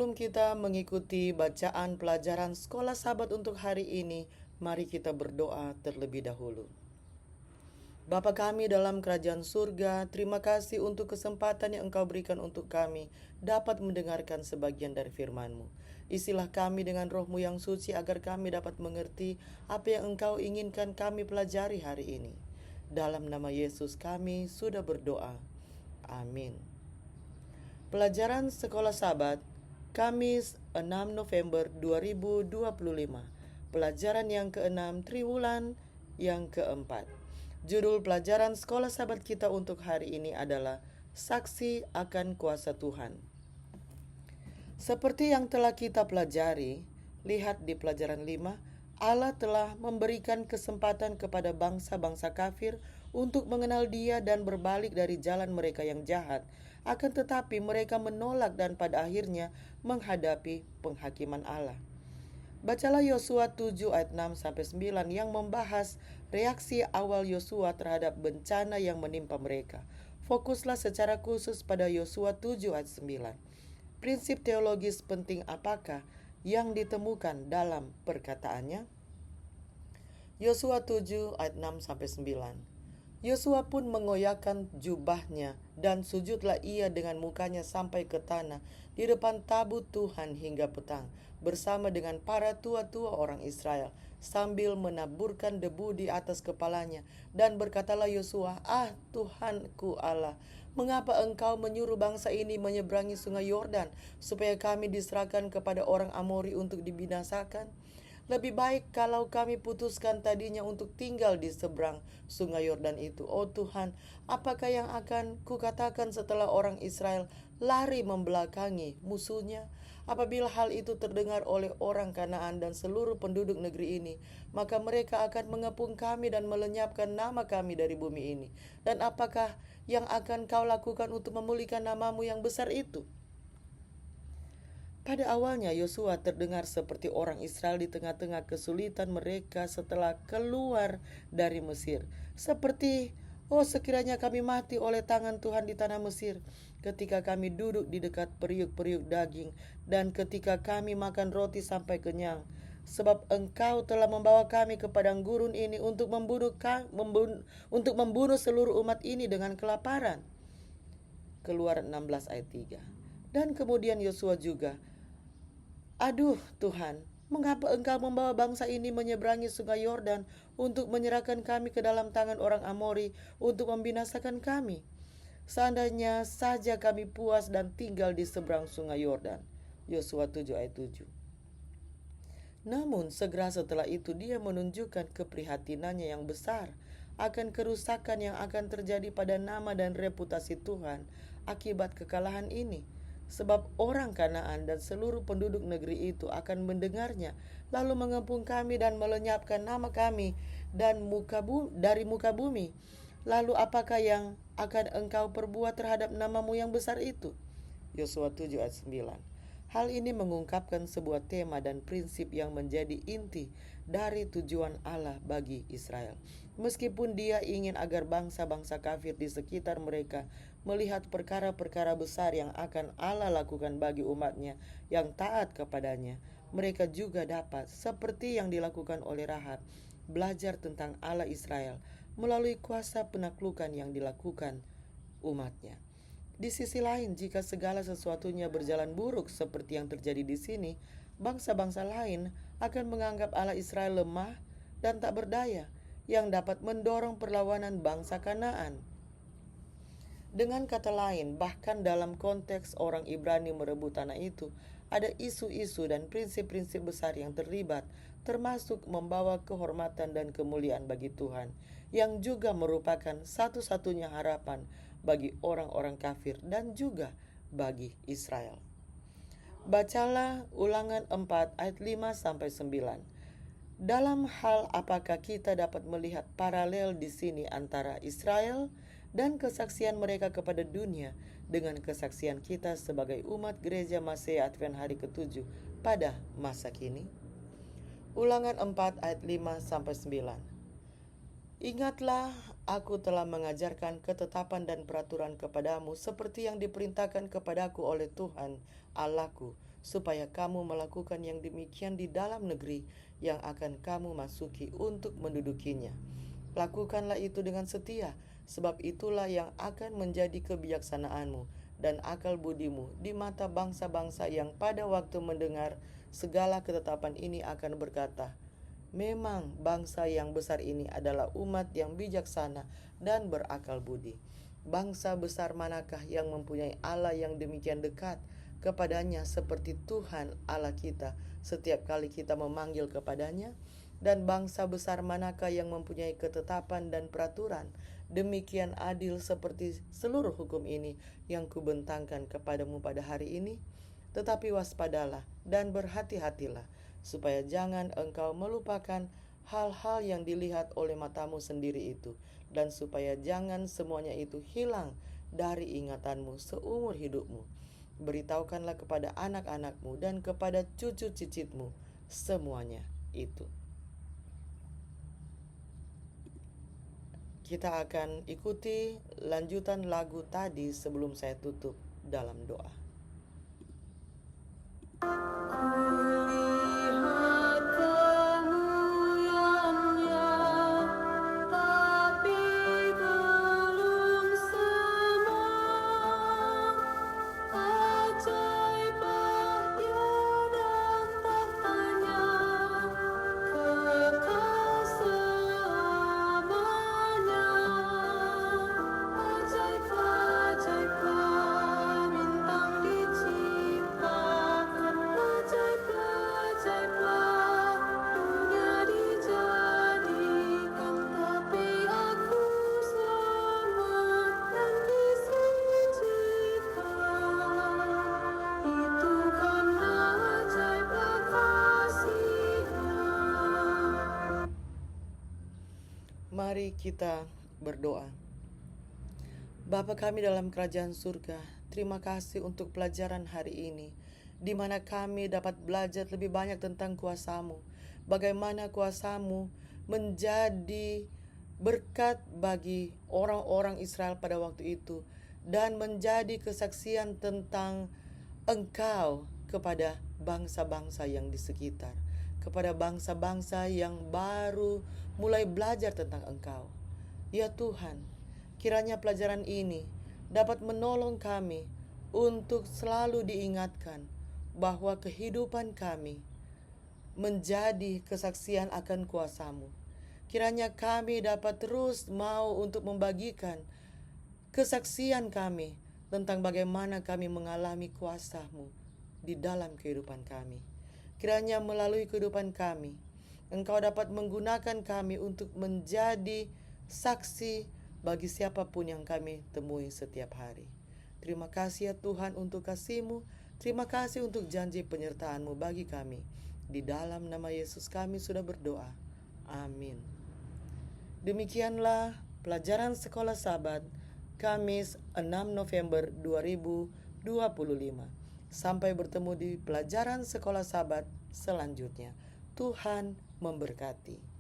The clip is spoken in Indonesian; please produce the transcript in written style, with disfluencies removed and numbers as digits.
Sebelum kita mengikuti bacaan pelajaran sekolah Sabat untuk hari ini, mari kita berdoa terlebih dahulu. Bapa kami dalam kerajaan surga, terima kasih untuk kesempatan yang Engkau berikan untuk kami dapat mendengarkan sebagian dari firman-Mu. Isilah kami dengan roh-Mu yang suci agar kami dapat mengerti apa yang Engkau inginkan kami pelajari hari ini. Dalam nama Yesus kami sudah berdoa. Amin. Pelajaran Sekolah Sabat, Kamis 6 November 2025. Pelajaran yang ke-6 Triwulan yang keempat. Judul pelajaran Sekolah Sabat kita untuk hari ini adalah Saksi akan Kuasa Tuhan. Seperti yang telah kita pelajari, lihat di pelajaran 5, Allah telah memberikan kesempatan kepada bangsa-bangsa kafir untuk mengenal Dia dan berbalik dari jalan mereka yang jahat. Akan tetapi mereka menolak dan pada akhirnya menghadapi penghakiman Allah. Bacalah Yosua 7 ayat 6-9 yang membahas reaksi awal Yosua terhadap bencana yang menimpa mereka. Fokuslah secara khusus pada Yosua 7 ayat 9. Prinsip teologis penting apakah yang ditemukan dalam perkataannya? Yosua 7 ayat 6-9. Yosua pun mengoyakkan jubahnya dan sujudlah ia dengan mukanya sampai ke tanah di depan tabut Tuhan hingga petang bersama dengan para tua-tua orang Israel sambil menaburkan debu di atas kepalanya. Dan berkatalah Yosua, "Ah Tuhanku Allah, mengapa engkau menyuruh bangsa ini menyeberangi sungai Yordan supaya kami diserahkan kepada orang Amori untuk dibinasakan? Lebih baik kalau kami putuskan tadinya untuk tinggal di seberang sungai Yordan itu. Oh Tuhan, apakah yang akan kukatakan setelah orang Israel lari membelakangi musuhnya? Apabila hal itu terdengar oleh orang Kanaan dan seluruh penduduk negeri ini, maka mereka akan mengepung kami dan melenyapkan nama kami dari bumi ini. Dan apakah yang akan kau lakukan untuk memulihkan namamu yang besar itu?" Pada awalnya Yosua terdengar seperti orang Israel di tengah-tengah kesulitan mereka setelah keluar dari Mesir. Seperti, "Oh sekiranya kami mati oleh tangan Tuhan di tanah Mesir, ketika kami duduk di dekat periuk-periuk daging, dan ketika kami makan roti sampai kenyang. Sebab engkau telah membawa kami ke padang gurun ini untuk membunuh seluruh umat ini dengan kelaparan." Keluaran 16 ayat 3. Dan kemudian Yosua juga, "Aduh Tuhan, mengapa engkau membawa bangsa ini menyeberangi sungai Yordan untuk menyerahkan kami ke dalam tangan orang Amori untuk membinasakan kami? Seandainya saja kami puas dan tinggal di seberang sungai Yordan." Yosua 7 ayat 7. Namun segera setelah itu dia menunjukkan keprihatinannya yang besar akan kerusakan yang akan terjadi pada nama dan reputasi Tuhan akibat kekalahan ini. Sebab orang Kanaan dan seluruh penduduk negeri itu akan mendengarnya, lalu mengepung kami dan melenyapkan nama kami dan dari muka bumi. Lalu apakah yang akan engkau perbuat terhadap namamu yang besar itu? Yosua 7 ayat 9. Hal ini mengungkapkan sebuah tema dan prinsip yang menjadi inti dari tujuan Allah bagi Israel. Meskipun dia ingin agar bangsa-bangsa kafir di sekitar mereka melihat perkara-perkara besar yang akan Allah lakukan bagi umatnya yang taat kepadanya, mereka juga dapat, seperti yang dilakukan oleh Rahab, belajar tentang Allah Israel melalui kuasa penaklukan yang dilakukan umatnya. Di sisi lain, jika segala sesuatunya berjalan buruk seperti yang terjadi di sini, bangsa-bangsa lain akan menganggap Allah Israel lemah dan tak berdaya yang dapat mendorong perlawanan bangsa Kanaan. Dengan kata lain, bahkan dalam konteks orang Ibrani merebut tanah itu, ada isu-isu dan prinsip-prinsip besar yang terlibat, termasuk membawa kehormatan dan kemuliaan bagi Tuhan, yang juga merupakan satu-satunya harapan bagi orang-orang kafir dan juga bagi Israel. Bacalah Ulangan 4 ayat 5-9. Dalam hal apakah kita dapat melihat paralel di sini antara Israel dan kesaksian mereka kepada dunia dengan kesaksian kita sebagai umat gereja Masih Advent hari ke-7 pada masa kini? Ulangan 4 ayat 5-9. Ingatlah, aku telah mengajarkan ketetapan dan peraturan kepadamu seperti yang diperintahkan kepadaku oleh Tuhan Allahku, supaya kamu melakukan yang demikian di dalam negeri yang akan kamu masuki untuk mendudukinya. Lakukanlah itu dengan setia, sebab itulah yang akan menjadi kebijaksanaanmu dan akal budimu di mata bangsa-bangsa yang pada waktu mendengar segala ketetapan ini akan berkata, memang bangsa yang besar ini adalah umat yang bijaksana dan berakal budi. Bangsa besar manakah yang mempunyai Allah yang demikian dekat kepadanya seperti Tuhan Allah kita setiap kali kita memanggil kepadanya? Dan bangsa besar manakah yang mempunyai ketetapan dan peraturan demikian adil seperti seluruh hukum ini yang kubentangkan kepadamu pada hari ini? Tetapi waspadalah dan berhati-hatilah, supaya jangan engkau melupakan hal-hal yang dilihat oleh matamu sendiri itu, dan supaya jangan semuanya itu hilang dari ingatanmu seumur hidupmu. Beritahukanlah kepada anak-anakmu dan kepada cucu cicitmu semuanya itu. Kita akan ikuti lanjutan lagu tadi sebelum saya tutup dalam doa. Mari kita berdoa. Bapa kami dalam kerajaan surga, terima kasih untuk pelajaran hari ini, di mana kami dapat belajar lebih banyak tentang kuasa-Mu. Bagaimana kuasa-Mu menjadi berkat bagi orang-orang Israel pada waktu itu, dan menjadi kesaksian tentang Engkau kepada bangsa-bangsa yang di sekitar, kepada bangsa-bangsa yang baru mulai belajar tentang Engkau. Ya Tuhan, kiranya pelajaran ini dapat menolong kami untuk selalu diingatkan bahwa kehidupan kami menjadi kesaksian akan kuasa-Mu. Kiranya kami dapat terus mau untuk membagikan kesaksian kami tentang bagaimana kami mengalami kuasa-Mu di dalam kehidupan kami. Kiranya melalui kehidupan kami, Engkau dapat menggunakan kami untuk menjadi saksi bagi siapapun yang kami temui setiap hari. Terima kasih ya Tuhan untuk kasih-Mu. Terima kasih untuk janji penyertaan-Mu bagi kami. Di dalam nama Yesus kami sudah berdoa. Amin. Demikianlah pelajaran Sekolah Sabat Kamis 6 November 2025. Sampai bertemu di pelajaran Sekolah Sabat selanjutnya. Tuhan memberkati.